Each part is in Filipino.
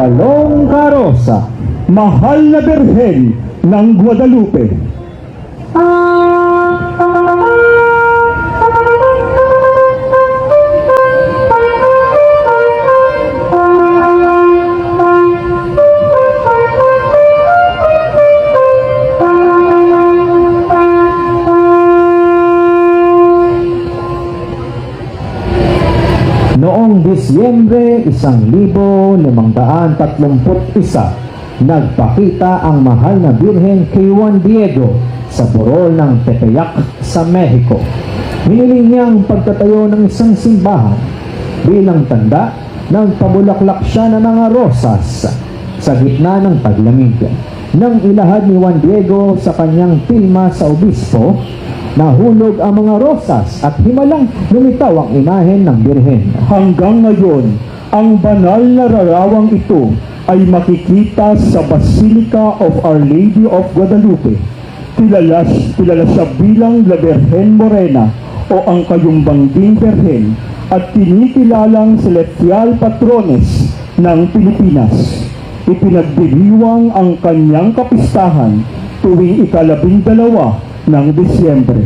Walong karosa, mahal na Birhen ng Guadalupe. Noong Disyembre 1531, nagpakita ang mahal na Birhen kay Juan Diego sa burol ng Tepeyac sa Mexico. Hinili niyang pagtatayo ng isang simbahan bilang tanda ng pabulaklak siya ng mga rosas sa gitna ng taglamig. Nang ilahad ni Juan Diego sa kanyang tilma sa obispo, nahulog ang mga rosas at himalang lumitaw ang imahen ng Birhen. Hanggang ngayon, ang banal na larawang ito ay makikita sa Basilica of Our Lady of Guadalupe. Kilala siya bilang La Virgen Morena o ang Kayumbangging Birhen at kinikilalang celestial patrones ng Pilipinas. Ipinagdiriwang ang kanyang kapistahan tuwing ika-12 ng Disyembre.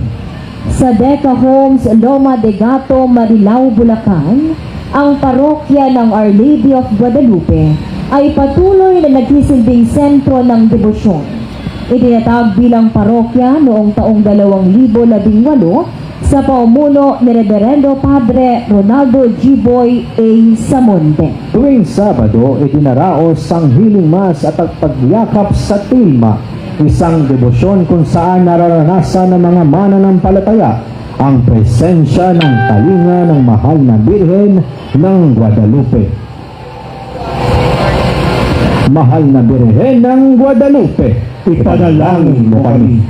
Sa Deca Homes, Loma de Gato, Marilao, Bulacan, ang parokya ng Our Lady of Guadalupe ay patuloy na nagsisilbing sentro ng debosyon. Itinatag bilang parokya noong taong 2018 sa paumuno ni Reverendo Padre Ronaldo G. Boy A. Samonte. Tuwing Sabado, idinaraos ang healing mass at pagyakap sa tilma, isang debosyon kung saan nararanasan ng mga mananampalataya ang presensya ng talinga ng mahal na Birhen ng Guadalupe. Mahal na Birhen ng Guadalupe, ipanalangin mo kami.